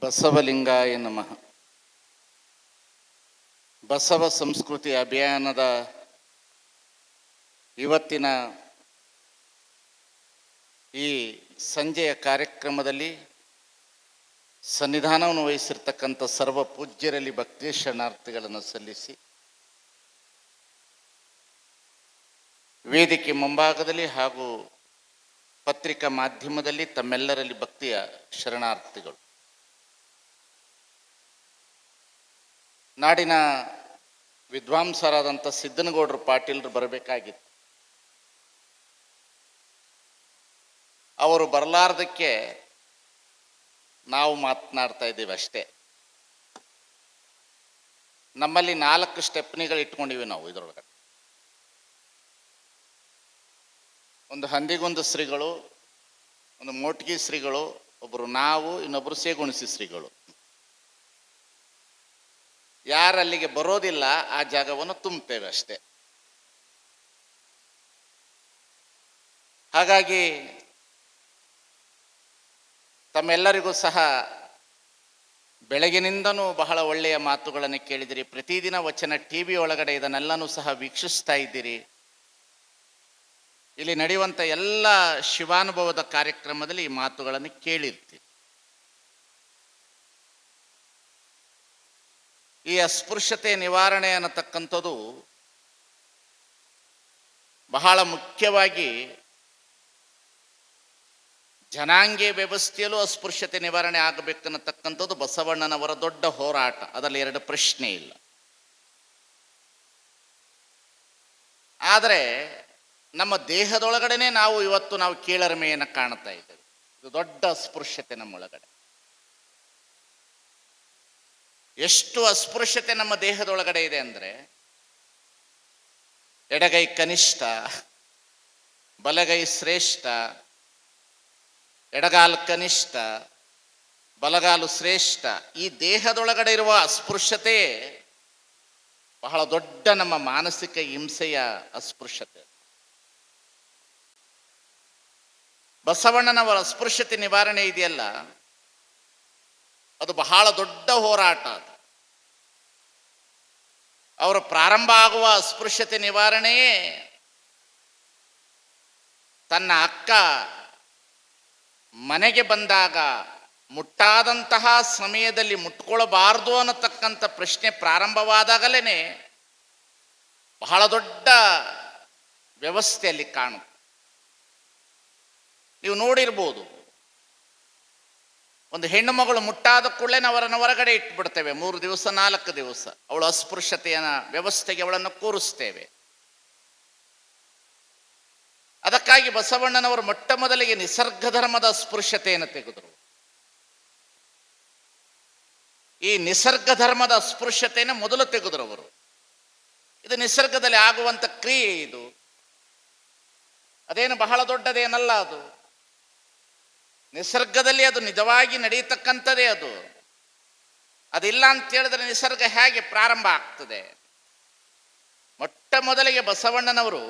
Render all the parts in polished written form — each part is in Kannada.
ಬಸವಲಿಂಗಾಯ ನಮಃ. ಬಸವ ಸಂಸ್ಕೃತಿ ಅಭಿಯಾನದ ಇವತ್ತಿನ ಈ ಸಂಜೆಯ ಕಾರ್ಯಕ್ರಮದಲ್ಲಿ ಸನ್ನಿಧಾನವನ್ನು ವಹಿಸಿರ್ತಕ್ಕಂಥ ಸರ್ವ ಪೂಜ್ಯರಲ್ಲಿ ಭಕ್ತಿ ಶರಣಾರ್ಥಿಗಳನ್ನು ಸಲ್ಲಿಸಿ, ವೇದಿಕೆ ಮುಂಭಾಗದಲ್ಲಿ ಹಾಗೂ ಪತ್ರಿಕಾ ಮಾಧ್ಯಮದಲ್ಲಿ ತಮ್ಮೆಲ್ಲರಲ್ಲಿ ಭಕ್ತಿಯ ಶರಣಾರ್ಥಿಗಳು. ನಾಡಿನ ವಿದ್ವಾಂಸರಾದಂಥ ಸಿದ್ದನಗೌಡರು ಪಾಟೀಲರು ಬರಬೇಕಾಗಿತ್ತು. ಅವರು ಬರಲಾರ್ದಕ್ಕೆ ನಾವು ಮಾತನಾಡ್ತಾ ಇದ್ದೀವಿ ಅಷ್ಟೇ. ನಮ್ಮಲ್ಲಿ 4 ಸ್ಟೆಪ್ನಿಗಳು ಇಟ್ಕೊಂಡಿವಿ ನಾವು ಇದರೊಳಗಡೆ. ಒಂದು ಹಂದಿಗುಂದ ಶ್ರೀಗಳು, ಒಂದು ಮೋಟ್ಗಿ ಶ್ರೀಗಳು, ಒಬ್ಬರು ನಾವು, ಇನ್ನೊಬ್ಬರು ಸೇಗುಣಿಸಿ ಶ್ರೀಗಳು. ಯಾರಲ್ಲಿಗೆ ಬರೋದಿಲ್ಲ ಆ ಜಾಗವನ್ನು ತುಂಬುತ್ತೇವೆ ಅಷ್ಟೇ. ಹಾಗಾಗಿ ತಮ್ಮೆಲ್ಲರಿಗೂ ಸಹ ಬೆಳಗಿನಿಂದನೂ ಬಹಳ ಒಳ್ಳೆಯ ಮಾತುಗಳನ್ನು ಕೇಳಿದಿರಿ. ಪ್ರತಿದಿನ ವಚನ TV ಒಳಗಡೆ ಇದನ್ನೆಲ್ಲನೂ ಸಹ ವೀಕ್ಷಿಸ್ತಾ ಇದ್ದೀರಿ. ಇಲ್ಲಿ ನಡೆಯುವಂಥ ಎಲ್ಲ ಶಿವಾನುಭವದ ಕಾರ್ಯಕ್ರಮದಲ್ಲಿ ಈ ಮಾತುಗಳನ್ನು ಕೇಳಿರ್ತೀರಿ. ಈ ಅಸ್ಪೃಶ್ಯತೆ ನಿವಾರಣೆ ಅನ್ನತಕ್ಕಂಥದ್ದು ಬಹಳ ಮುಖ್ಯವಾಗಿ ಜನಾಂಗೀಯ ವ್ಯವಸ್ಥೆಯಲ್ಲೂ ಅಸ್ಪೃಶ್ಯತೆ ನಿವಾರಣೆ ಆಗಬೇಕನ್ನತಕ್ಕಂಥದ್ದು ಬಸವಣ್ಣನವರ ದೊಡ್ಡ ಹೋರಾಟ. ಅದರಲ್ಲಿ 2 ಪ್ರಶ್ನೆ ಇಲ್ಲ. ಆದರೆ ನಮ್ಮ ದೇಹದೊಳಗಡೆನೆ ನಾವು ಕೀಳರಿಮೆಯನ್ನು ಕಾಣ್ತಾ ಇದ್ದೇವೆ. ಇದು ದೊಡ್ಡ ಅಸ್ಪೃಶ್ಯತೆ ನಮ್ಮೊಳಗಡೆ. ಎಷ್ಟು ಅಸ್ಪೃಶ್ಯತೆ ನಮ್ಮ ದೇಹದೊಳಗಡೆ ಇದೆ ಅಂದರೆ, ಎಡಗೈ ಕನಿಷ್ಠ, ಬಲಗೈ ಶ್ರೇಷ್ಠ, ಎಡಗಾಲು ಕನಿಷ್ಠ, ಬಲಗಾಲು ಶ್ರೇಷ್ಠ. ಈ ದೇಹದೊಳಗಡೆ ಇರುವ ಅಸ್ಪೃಶ್ಯತೆ ಬಹಳ ದೊಡ್ಡ ನಮ್ಮ ಮಾನಸಿಕ ಹಿಂಸೆಯ ಅಸ್ಪೃಶ್ಯತೆ. ಬಸವಣ್ಣನವರ ಅಸ್ಪೃಶ್ಯತೆ ನಿವಾರಣೆ ಇದೆಯಲ್ಲ, ಅದು ಬಹಳ ದೊಡ್ಡ ಹೋರಾಟ. ಅದು ಅವರ ಪ್ರಾರಂಭ ಆಗುವ ಅಸ್ಪೃಶ್ಯತೆ ನಿವಾರಣೆಯೇ ತನ್ನ ಅಕ್ಕ ಮನೆಗೆ ಬಂದಾಗ ಮುಟ್ಟಾದಂತಹ ಸಮಯದಲ್ಲಿ ಮುಟ್ಕೊಳ್ಬಾರ್ದು ಅನ್ನತಕ್ಕಂಥ ಪ್ರಶ್ನೆ ಪ್ರಾರಂಭವಾದಾಗಲೇ ಬಹಳ ದೊಡ್ಡ ವ್ಯವಸ್ಥೆಯಲ್ಲಿ ಕಾಣುತ್ತೆ. ನೀವು ನೋಡಿರ್ಬೋದು, ಒಂದು ಹೆಣ್ಣು ಮಗಳು ಮುಟ್ಟಾದ ಕೂಡಲೇ ಅವರನ್ನು ಹೊರಗಡೆ ಇಟ್ಬಿಡ್ತೇವೆ. 3 ದಿವಸ 4 ದಿವಸ ಅವಳು ಅಸ್ಪೃಶ್ಯತೆಯ ವ್ಯವಸ್ಥೆಗೆ ಅವಳನ್ನು ಕೂರಿಸ್ತೇವೆ. ಅದಕ್ಕಾಗಿ ಬಸವಣ್ಣನವರು ಮೊಟ್ಟ ಮೊದಲಿಗೆ ನಿಸರ್ಗ ಧರ್ಮದ ಅಸ್ಪೃಶ್ಯತೆಯನ್ನು ತೆಗೆದರು. ಈ ನಿಸರ್ಗ ಧರ್ಮದ ಅಸ್ಪೃಶ್ಯತೆಯನ್ನು ಮೊದಲು ತೆಗೆದರು ಅವರು. ಇದು ನಿಸರ್ಗದಲ್ಲಿ ಆಗುವಂಥ ಕ್ರಿಯೆ. ಇದು ಅದೇನು ಬಹಳ ದೊಡ್ಡದೇನಲ್ಲ. ಅದು ನಿಸರ್ಗದಲ್ಲಿ ಅದು ನಿಜವಾಗಿ ನಡೆಯತಕ್ಕಂಥದ್ದೇ. ಅದಿಲ್ಲ ಅಂತ ಹೇಳಿದ್ರೆ ನಿಸರ್ಗ ಹೇಗೆ ಪ್ರಾರಂಭ ಆಗ್ತದೆ? ಮೊಟ್ಟ ಮೊದಲಿಗೆ ಬಸವಣ್ಣನವರು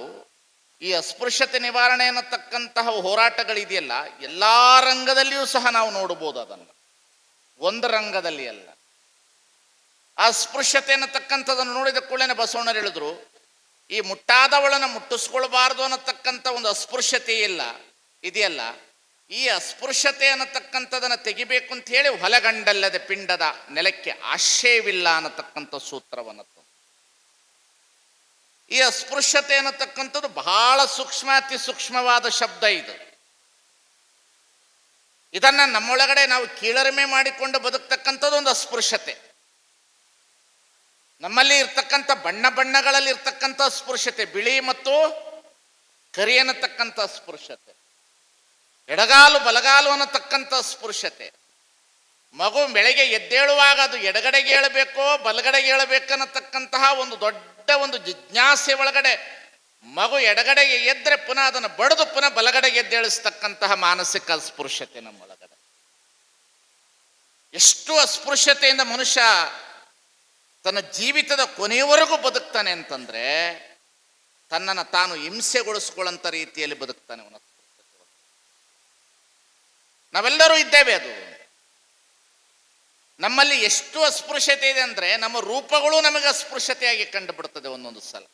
ಈ ಅಸ್ಪೃಶ್ಯತೆ ನಿವಾರಣೆ ಅನ್ನತಕ್ಕಂತಹ ಹೋರಾಟಗಳಿದೆಯಲ್ಲ, ಎಲ್ಲ ರಂಗದಲ್ಲಿಯೂ ಸಹ ನಾವು ನೋಡಬಹುದು. ಅದನ್ನು ಒಂದು ರಂಗದಲ್ಲಿ ಅಲ್ಲ. ಆ ಅಸ್ಪೃಶ್ಯತೆ ಅನ್ನತಕ್ಕಂಥದ್ದನ್ನು ನೋಡಿದ ಕೂಡಲೇ ಬಸವಣ್ಣರು ಹೇಳಿದ್ರು, ಈ ಮುಟ್ಟಾದವಳನ್ನು ಮುಟ್ಟಿಸ್ಕೊಳ್ಬಾರ್ದು ಅನ್ನತಕ್ಕಂಥ ಒಂದು ಅಸ್ಪೃಶ್ಯತೆ ಇದೆಯಲ್ಲ, ಈ ಅಸ್ಪೃಶ್ಯತೆ ಅನ್ನತಕ್ಕಂಥದನ್ನು ತೆಗಿಬೇಕು ಅಂತ ಹೇಳಿ ಹೊಲಗಂಡಲ್ಲದೆ ಪಿಂಡದ ನೆಲಕ್ಕೆ ಆಶ್ರಯವಿಲ್ಲ ಅನ್ನತಕ್ಕಂಥ ಸೂತ್ರವನ್ನು. ಈ ಅಸ್ಪೃಶ್ಯತೆ ಅನ್ನತಕ್ಕಂಥದ್ದು ಬಹಳ ಅತಿ ಸೂಕ್ಷ್ಮವಾದ ಶಬ್ದ. ಇದನ್ನು ನಮ್ಮೊಳಗಡೆ ನಾವು ಕೀಳರಿಮೆ ಮಾಡಿಕೊಂಡು ಬದುಕ್ತಕ್ಕಂಥದ್ದು ಒಂದು ಅಸ್ಪೃಶ್ಯತೆ. ನಮ್ಮಲ್ಲಿ ಇರ್ತಕ್ಕಂಥ ಬಣ್ಣಗಳಲ್ಲಿ ಇರ್ತಕ್ಕಂಥ ಅಸ್ಪೃಶ್ಯತೆ, ಬಿಳಿ ಮತ್ತು ಕರಿ ಅನ್ನತಕ್ಕಂಥ ಅಸ್ಪೃಶ್ಯತೆ, ಎಡಗಾಲು ಬಲಗಾಲು ಅನ್ನತಕ್ಕಂಥ ಅಸ್ಪೃಶ್ಯತೆ. ಮಗು ಬೆಳಗ್ಗೆ ಎದ್ದೇಳುವಾಗ ಅದು ಎಡಗಡೆಗೆ ಏಳಬೇಕೋ ಬಲಗಡೆಗೆ ಏಳಬೇಕನ್ನತಕ್ಕಂತಹ ಒಂದು ದೊಡ್ಡ ಒಂದು ಜಿಜ್ಞಾಸೆ ಒಳಗಡೆ ಮಗು ಎಡಗಡೆಗೆ ಎದ್ದರೆ ಪುನಃ ಅದನ್ನು ಬಡಿದು ಪುನಃ ಬಲಗಡೆಗೆ ಎದ್ದೇಳಿಸ್ತಕ್ಕಂತಹ ಮಾನಸಿಕ ಅಸ್ಪೃಶ್ಯತೆ ನಮ್ಮೊಳಗಡೆ. ಎಷ್ಟು ಅಸ್ಪೃಶ್ಯತೆಯಿಂದ ಮನುಷ್ಯ ತನ್ನ ಜೀವಿತದ ಕೊನೆಯವರೆಗೂ ಬದುಕ್ತಾನೆ ಅಂತಂದ್ರೆ, ತನ್ನನ್ನು ತಾನು ಹಿಂಸೆಗೊಳಿಸ್ಕೊಳ್ಳಂಥ ರೀತಿಯಲ್ಲಿ ಬದುಕ್ತಾನೆ. ನಾವೆಲ್ಲರೂ ಇದ್ದೇವೆ. ಅದು ನಮ್ಮಲ್ಲಿ ಎಷ್ಟು ಅಸ್ಪೃಶ್ಯತೆ ಇದೆ ಅಂದರೆ ನಮ್ಮ ರೂಪಗಳು ನಮಗೆ ಅಸ್ಪೃಶ್ಯತೆಯಾಗಿ ಕಂಡುಬಿಡುತ್ತದೆ. ಒಂದೊಂದು ಸಲ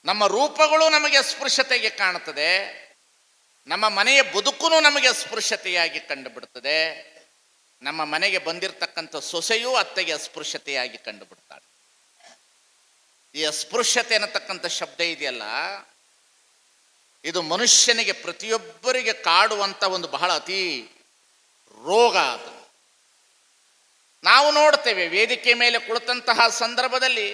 ನಮ್ಮ ರೂಪಗಳು ನಮಗೆ ಅಸ್ಪೃಶ್ಯತೆಗೆ ಕಾಣುತ್ತದೆ. ನಮ್ಮ ಮನೆಯ ಬದುಕು ನಮಗೆ ಅಸ್ಪೃಶ್ಯತೆಯಾಗಿ ಕಂಡುಬಿಡುತ್ತದೆ. ನಮ್ಮ ಮನೆಗೆ ಬಂದಿರತಕ್ಕಂಥ ಸೊಸೆಯೂ ಅತ್ತೆಗೆ ಅಸ್ಪೃಶ್ಯತೆಯಾಗಿ ಕಂಡುಬಿಡ್ತಾಳೆ. ಈ ಅಸ್ಪೃಶ್ಯತೆ ಅನ್ನತಕ್ಕಂಥ ಶಬ್ದ ಇದೆಯಲ್ಲ, ಇದು ಮನುಷ್ಯನಿಗೆ ಪ್ರತಿಯೊಬ್ಬರಿಗೆ ಕಾಡುವಂಥ ಒಂದು ಬಹಳ ಅತಿ ರೋಗ. ಅದು ನಾವು ನೋಡ್ತೇವೆ. ವೇದಿಕೆ ಮೇಲೆ ಕುಳಿತಂತಹ ಸಂದರ್ಭದಲ್ಲಿ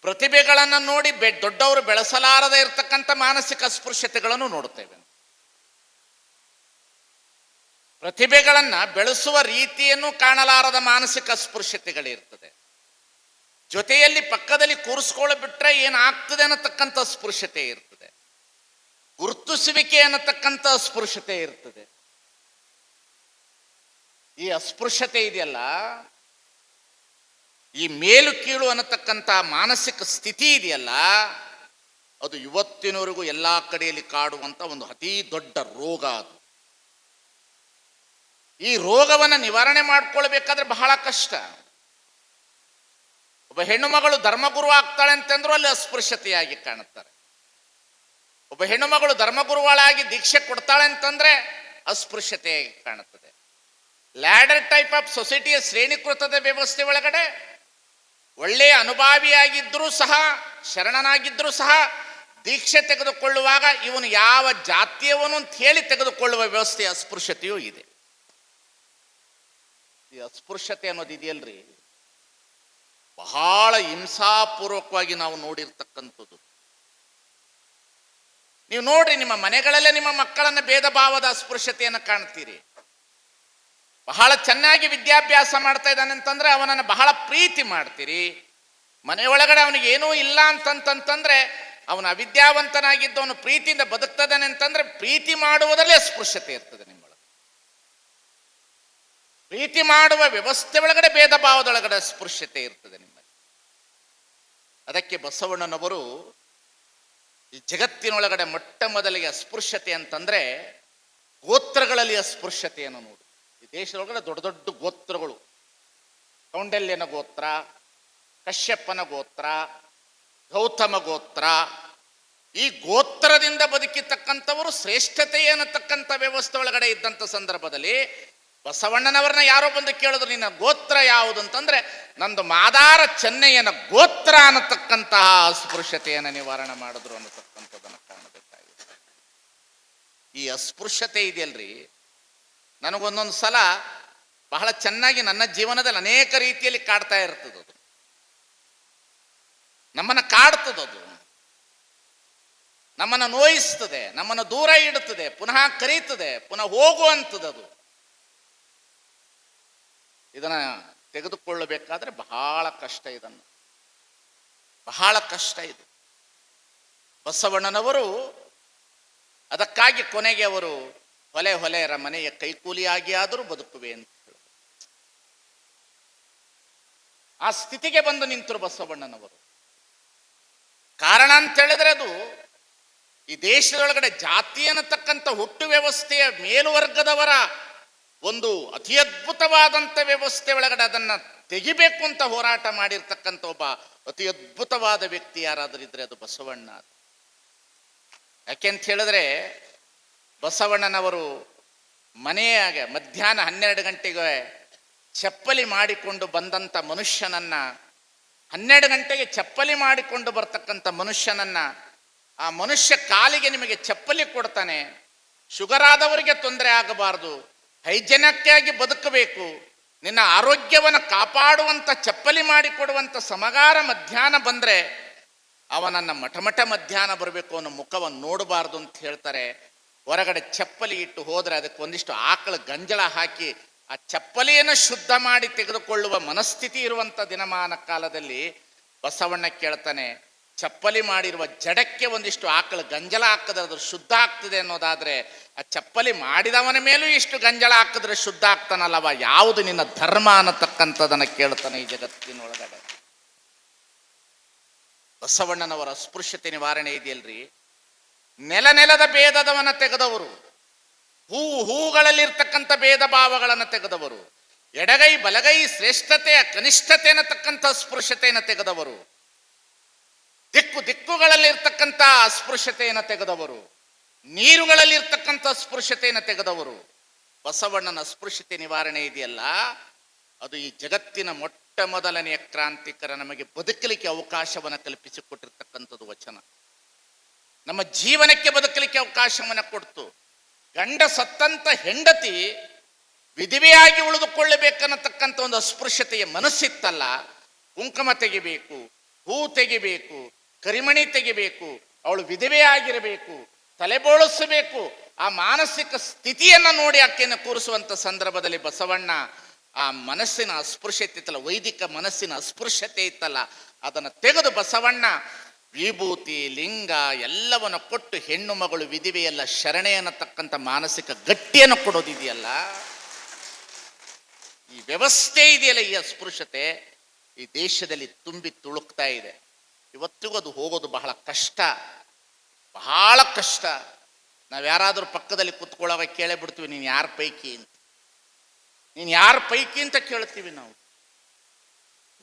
ಪ್ರತಿಭೆಗಳನ್ನು ನೋಡಿ ದೊಡ್ಡವರು ಬೆಳೆಸಲಾರದೆ ಇರತಕ್ಕಂಥ ಮಾನಸಿಕ ಅಸ್ಪೃಶ್ಯತೆಗಳನ್ನು ನೋಡುತ್ತೇವೆ. ಪ್ರತಿಭೆಗಳನ್ನು ಬೆಳೆಸುವ ರೀತಿಯನ್ನು ಕಾಣಲಾರದ ಮಾನಸಿಕ ಅಸ್ಪೃಶ್ಯತೆಗಳಿರ್ತದೆ. ಜೊತೆಯಲ್ಲಿ ಪಕ್ಕದಲ್ಲಿ ಕೂರಿಸ್ಕೊಳ್ಳಬಿಟ್ರೆ ಏನಾಗ್ತದೆ ಅನ್ನತಕ್ಕಂಥ ಅಸ್ಪೃಶ್ಯತೆ ಇರ್ತದೆ. ಗುರುತಿಸುವಿಕೆ ಅನ್ನತಕ್ಕಂಥ ಅಸ್ಪೃಶ್ಯತೆ ಇರ್ತದೆ. ಈ ಅಸ್ಪೃಶ್ಯತೆ ಇದೆಯಲ್ಲ, ಈ ಮೇಲು ಕೀಳು ಅನ್ನತಕ್ಕಂಥ ಮಾನಸಿಕ ಸ್ಥಿತಿ ಇದೆಯಲ್ಲ, ಅದು ಇವತ್ತಿನವರೆಗೂ ಎಲ್ಲ ಕಡೆಯಲ್ಲಿ ಕಾಡುವಂಥ ಒಂದು ಅತೀ ದೊಡ್ಡ ರೋಗ. ಅದು ಈ ರೋಗವನ್ನು ನಿವಾರಣೆ ಮಾಡಿಕೊಳ್ಬೇಕಾದ್ರೆ ಬಹಳ ಕಷ್ಟ. ಒಬ್ಬ ಹೆಣ್ಣು ಮಗಳು ಧರ್ಮಗುರು ಆಗ್ತಾಳೆ ಅಂತಂದ್ರೂ ಅಲ್ಲಿ ಅಸ್ಪೃಶ್ಯತೆಯಾಗಿ ಕಾಣುತ್ತಾರೆ. ಒಬ್ಬ ಹೆಣ್ಣು ಮಗಳು ಧರ್ಮಗುರುಗಳಾಗಿ ದೀಕ್ಷೆ ಕೊಡ್ತಾಳೆ ಅಂತಂದ್ರೆ ಅಸ್ಪೃಶ್ಯತೆಯಾಗಿ ಕಾಣುತ್ತದೆ. ಲ್ಯಾಡರ್ ಟೈಪ್ ಆಫ್ ಸೊಸೈಟಿಯ ಶ್ರೇಣೀಕೃತದ ವ್ಯವಸ್ಥೆ ಒಳಗಡೆ ಒಳ್ಳೆಯ ಅನುಭಾವಿಯಾಗಿದ್ದರೂ ಸಹ, ಶರಣನಾಗಿದ್ದರೂ ಸಹ ದೀಕ್ಷೆ ತೆಗೆದುಕೊಳ್ಳುವಾಗ ಇವನು ಯಾವ ಜಾತಿಯವನು ಅಂತ ಹೇಳಿ ತೆಗೆದುಕೊಳ್ಳುವ ವ್ಯವಸ್ಥೆ ಅಸ್ಪೃಶ್ಯತೆಯೂ ಇದೆ. ಈ ಅಸ್ಪೃಶ್ಯತೆ ಅನ್ನೋದು ಇದೆಯಲ್ರಿ, ಬಹಳ ಹಿಂಸಾಪೂರ್ವಕವಾಗಿ ನಾವು ನೋಡಿರ್ತಕ್ಕಂಥದ್ದು. ನೀವು ನೋಡ್ರಿ, ನಿಮ್ಮ ಮನೆಗಳಲ್ಲೇ ನಿಮ್ಮ ಮಕ್ಕಳನ್ನ ಭೇದ ಭಾವದ ಅಸ್ಪೃಶ್ಯತೆಯನ್ನು ಕಾಣ್ತೀರಿ. ಬಹಳ ಚೆನ್ನಾಗಿ ವಿದ್ಯಾಭ್ಯಾಸ ಮಾಡ್ತಾ ಇದ್ದಾನೆ ಅಂತಂದ್ರೆ ಅವನನ್ನು ಬಹಳ ಪ್ರೀತಿ ಮಾಡ್ತೀರಿ. ಮನೆಯೊಳಗಡೆ ಅವನಿಗೆ ಏನೂ ಇಲ್ಲ ಅಂತಂತಂದ್ರೆ ಅವನು ಅವಿದ್ಯಾವಂತನಾಗಿದ್ದವನು ಪ್ರೀತಿಯಿಂದ ಬದುಕ್ತದಾನೆ ಅಂತಂದ್ರೆ ಪ್ರೀತಿ ಮಾಡುವುದರಲ್ಲೇ ಅಸ್ಪೃಶ್ಯತೆ ಇರ್ತದೆ. ನಿಮ್ಮೊಳಗೆ ಪ್ರೀತಿ ಮಾಡುವ ವ್ಯವಸ್ಥೆ ಒಳಗಡೆ ಭೇದ ಭಾವದೊಳಗಡೆ ಅಸ್ಪೃಶ್ಯತೆ ಇರ್ತದೆ ನಿಮ್ಮಲ್ಲಿ. ಅದಕ್ಕೆ ಬಸವಣ್ಣನವರು ಈ ಜಗತ್ತಿನೊಳಗಡೆ ಮೊಟ್ಟ ಮೊದಲಿಗೆ ಅಸ್ಪೃಶ್ಯತೆ ಅಂತಂದ್ರೆ ಗೋತ್ರಗಳಲ್ಲಿ ಅಸ್ಪೃಶ್ಯತೆಯನ್ನು ನೋಡಿ. ಈ ದೇಶದೊಳಗಡೆ ದೊಡ್ಡ ದೊಡ್ಡ ಗೋತ್ರಗಳು, ಕೌಂಡಲ್ಯನ ಗೋತ್ರ, ಕಶ್ಯಪನ ಗೋತ್ರ, ಗೌತಮ ಗೋತ್ರ, ಈ ಗೋತ್ರದಿಂದ ಬದುಕಿತಕ್ಕಂಥವರು ಶ್ರೇಷ್ಠತೆ ಅನ್ನತಕ್ಕಂಥ ವ್ಯವಸ್ಥೆ ಒಳಗಡೆ ಇದ್ದಂಥ ಸಂದರ್ಭದಲ್ಲಿ ಬಸವಣ್ಣನವರನ್ನ ಯಾರೋ ಬಂದು ಕೇಳಿದ್ರು, ನಿನ್ನ ಗೋತ್ರ ಯಾವುದು ಅಂತಂದ್ರೆ ನಂದು ಮಾದಾರ ಚೆನ್ನಯ್ಯನ ಗೋತ್ರ ಅನ್ನತಕ್ಕಂತಹ ಅಸ್ಪೃಶ್ಯತೆಯನ್ನು ನಿವಾರಣೆ ಮಾಡಿದ್ರು ಅನ್ನತಕ್ಕಂಥದ್ದನ್ನು ಕಾಣಬೇಕಾಗಿದೆ. ಈ ಅಸ್ಪೃಶ್ಯತೆ ಇದೆಯಲ್ರಿ, ನನಗೊಂದೊಂದು ಸಲ ಬಹಳ ಚೆನ್ನಾಗಿ ನನ್ನ ಜೀವನದಲ್ಲಿ ಅನೇಕ ರೀತಿಯಲ್ಲಿ ಕಾಡ್ತಾ ಇರ್ತದದು. ನಮ್ಮನ್ನು ಕಾಡ್ತದದು, ನಮ್ಮನ್ನು ನೋಯಿಸ್ತದೆ, ನಮ್ಮನ್ನು ದೂರ ಇಡುತ್ತದೆ, ಪುನಃ ಕರೀತದೆ, ಪುನಃ ಹೋಗುವಂಥದ್ದು. ಇದನ್ನ ತೆಗೆದುಕೊಳ್ಳಬೇಕಾದ್ರೆ ಬಹಳ ಕಷ್ಟ. ಇದನ್ನು ಬಹಳ ಕಷ್ಟ ಇದು. ಬಸವಣ್ಣನವರು ಅದಕ್ಕಾಗಿ ಕೊನೆಗೆ ಅವರು ಹೊಲೆಯರ ಮನೆಯ ಕೈಕೂಲಿಯಾಗಿ ಆದರೂ ಬದುಕುವೆ ಅಂತ ಹೇಳಿ ಆ ಸ್ಥಿತಿಗೆ ಬಂದು ನಿಂತರು ಬಸವಣ್ಣನವರು. ಕಾರಣ ಅಂತ ಹೇಳಿದ್ರೆ ಅದು ಈ ದೇಶದೊಳಗಡೆ ಜಾತಿ ಅನ್ನತಕ್ಕಂಥ ಹುಟ್ಟು ವ್ಯವಸ್ಥೆಯ ಮೇಲುವರ್ಗದವರ ಒಂದು ಅತಿ ಅದ್ಭುತವಾದಂಥ ವ್ಯವಸ್ಥೆ ಒಳಗಡೆ ಅದನ್ನು ತೆಗಿಬೇಕು ಅಂತ ಹೋರಾಟ ಮಾಡಿರ್ತಕ್ಕಂಥ ಒಬ್ಬ ಅತಿ ಅದ್ಭುತವಾದ ವ್ಯಕ್ತಿ ಯಾರಾದರೂ ಇದ್ರೆ ಅದು ಬಸವಣ್ಣ. ಯಾಕೆಂತ ಹೇಳಿದ್ರೆ ಬಸವಣ್ಣನವರು ಮನೆಯಾಗ ಮಧ್ಯಾಹ್ನ 12 ಗಂಟೆಗೆ ಚಪ್ಪಲಿ ಮಾಡಿಕೊಂಡು ಬಂದಂಥ ಮನುಷ್ಯನನ್ನ, 12 ಗಂಟೆಗೆ ಚಪ್ಪಲಿ ಮಾಡಿಕೊಂಡು ಬರ್ತಕ್ಕಂಥ ಮನುಷ್ಯನನ್ನ, ಆ ಮನುಷ್ಯ ಕಾಲಿಗೆ ನಿಮಗೆ ಚಪ್ಪಲಿ ಕೊಡ್ತಾನೆ, ಶುಗರ್ ಆದವರಿಗೆ ತೊಂದರೆ ಆಗಬಾರ್ದು, ಹೈಜೆನಿಕ್ಕಾಗಿ ಬದುಕಬೇಕು, ನಿನ್ನ ಆರೋಗ್ಯವನ್ನು ಕಾಪಾಡುವಂಥ ಚಪ್ಪಲಿ ಮಾಡಿಕೊಡುವಂಥ ಸಮಗಾರ ಮಧ್ಯಾಹ್ನ ಬಂದರೆ ಅವನನ್ನು ಮಠ ಮಧ್ಯಾಹ್ನ ಬರಬೇಕು, ಅನ್ನೋ ಮುಖವನ್ನು ನೋಡಬಾರ್ದು ಅಂತ ಹೇಳ್ತಾರೆ. ಹೊರಗಡೆ ಚಪ್ಪಲಿ ಇಟ್ಟು ಹೋದರೆ ಅದಕ್ಕೆ ಒಂದಿಷ್ಟು ಆಕಳ ಗಂಜಳ ಹಾಕಿ ಆ ಚಪ್ಪಲಿಯನ್ನು ಶುದ್ಧ ಮಾಡಿ ತೆಗೆದುಕೊಳ್ಳುವ ಮನಸ್ಥಿತಿ ಇರುವಂಥ ದಿನಮಾನ ಕಾಲದಲ್ಲಿ ಬಸವಣ್ಣ ಕೇಳ್ತಾನೆ, ಚಪ್ಪಲಿ ಮಾಡಿರುವ ಜಡಕ್ಕೆ ಒಂದಿಷ್ಟು ಆಕಳ ಗಂಜಲ ಹಾಕಿದ್ರೆ ಅದು ಶುದ್ಧ ಆಗ್ತದೆ ಅನ್ನೋದಾದ್ರೆ ಆ ಚಪ್ಪಲಿ ಮಾಡಿದವನ ಮೇಲೂ ಇಷ್ಟು ಗಂಜಲ ಹಾಕಿದ್ರೆ ಶುದ್ಧ ಆಗ್ತಾನಲ್ಲವ, ಯಾವುದು ನಿನ್ನ ಧರ್ಮ ಅನ್ನತಕ್ಕಂಥದನ್ನ ಕೇಳ್ತಾನೆ ಈ ಜಗತ್ತಿನೊಳಗಡೆ. ಬಸವಣ್ಣನವರ ಅಸ್ಪೃಶ್ಯತೆ ನಿವಾರಣೆ ಇದೆಯಲ್ರಿ, ನೆಲದ ಭೇದದವನ್ನ ತೆಗೆದವರು, ಹೂಗಳಲ್ಲಿರ್ತಕ್ಕಂಥ ಭೇದ ಭಾವಗಳನ್ನು ತೆಗೆದವರು, ಎಡಗೈ ಬಲಗೈ ಶ್ರೇಷ್ಠತೆಯ ಕನಿಷ್ಠತೆ ಅನ್ನತಕ್ಕಂಥ ಅಸ್ಪೃಶ್ಯತೆಯನ್ನು ತೆಗೆದವರು, ದಿಕ್ಕುಗಳಲ್ಲಿರ್ತಕ್ಕಂಥ ಅಸ್ಪೃಶ್ಯತೆಯನ್ನು ತೆಗೆದವರು, ನೀರುಗಳಲ್ಲಿರ್ತಕ್ಕಂಥ ಅಸ್ಪೃಶ್ಯತೆಯನ್ನು ತೆಗೆದವರು. ಬಸವಣ್ಣನ ಅಸ್ಪೃಶ್ಯತೆ ನಿವಾರಣೆ ಇದೆಯಲ್ಲ, ಅದು ಈ ಜಗತ್ತಿನ ಮೊಟ್ಟ ಮೊದಲನೆಯ ಕ್ರಾಂತಿಕರ ನಮಗೆ ಬದುಕಲಿಕ್ಕೆ ಅವಕಾಶವನ್ನು ಕಲ್ಪಿಸಿಕೊಟ್ಟಿರ್ತಕ್ಕಂಥದ್ದು ವಚನ. ನಮ್ಮ ಜೀವನಕ್ಕೆ ಬದುಕಲಿಕ್ಕೆ ಅವಕಾಶವನ್ನು ಕೊಡ್ತು. ಗಂಡ ಸತ್ತಂತ ಹೆಂಡತಿ ವಿಧವೆಯಾಗಿ ಉಳಿದುಕೊಳ್ಳಬೇಕನ್ನತಕ್ಕಂಥ ಒಂದು ಅಸ್ಪೃಶ್ಯತೆಯ ಮನಸ್ಸಿತ್ತಲ್ಲ, ಕುಂಕುಮ ತೆಗಿಬೇಕು, ಹೂ ತೆಗಿಬೇಕು, ಕರಿಮಣಿ ತೆಗಿಬೇಕು, ಅವಳು ವಿಧವೆಯಾಗಿರಬೇಕು, ತಲೆ ಬೋಳಿಸಬೇಕು, ಆ ಮಾನಸಿಕ ಸ್ಥಿತಿಯನ್ನು ನೋಡಿ ಆಕೆಯನ್ನು ಕೂರಿಸುವಂಥ ಸಂದರ್ಭದಲ್ಲಿ ಬಸವಣ್ಣ ಆ ಮನಸ್ಸಿನ ಅಸ್ಪೃಶ್ಯತೆ ಇತ್ತಲ್ಲ, ವೈದಿಕ ಮನಸ್ಸಿನ ಅಸ್ಪೃಶ್ಯತೆ ಇತ್ತಲ್ಲ, ಅದನ್ನು ತೆಗೆದು ಬಸವಣ್ಣ ವಿಭೂತಿ ಲಿಂಗ ಎಲ್ಲವನ್ನು ಕೊಟ್ಟು ಹೆಣ್ಣು ಮಗಳು ವಿಧಿವೆಯಲ್ಲ ಶರಣೆ ಅನ್ನತಕ್ಕಂಥ ಮಾನಸಿಕ ಗಟ್ಟಿಯನ್ನು ಕೊಡೋದಿದೆಯಲ್ಲ, ಈ ವ್ಯವಸ್ಥೆ ಇದೆಯಲ್ಲ, ಈ ಅಸ್ಪೃಶ್ಯತೆ ಈ ದೇಶದಲ್ಲಿ ತುಂಬಿ ತುಳುಕ್ತಾ ಇದೆ. ಇವತ್ತಿಗೂ ಅದು ಹೋಗೋದು ಬಹಳ ಕಷ್ಟ, ಬಹಳ ಕಷ್ಟ. ನಾವು ಯಾರಾದರೂ ಪಕ್ಕದಲ್ಲಿ ಕೂತ್ಕೊಳ್ಳೋವಾಗ ಕೇಳೇ ಬಿಡ್ತೀವಿ, ನೀನು ಯಾರ ಪೈಕಿ ಅಂತ, ನೀನು ಯಾರ ಪೈಕಿ ಅಂತ ಕೇಳ್ತೀವಿ ನಾವು.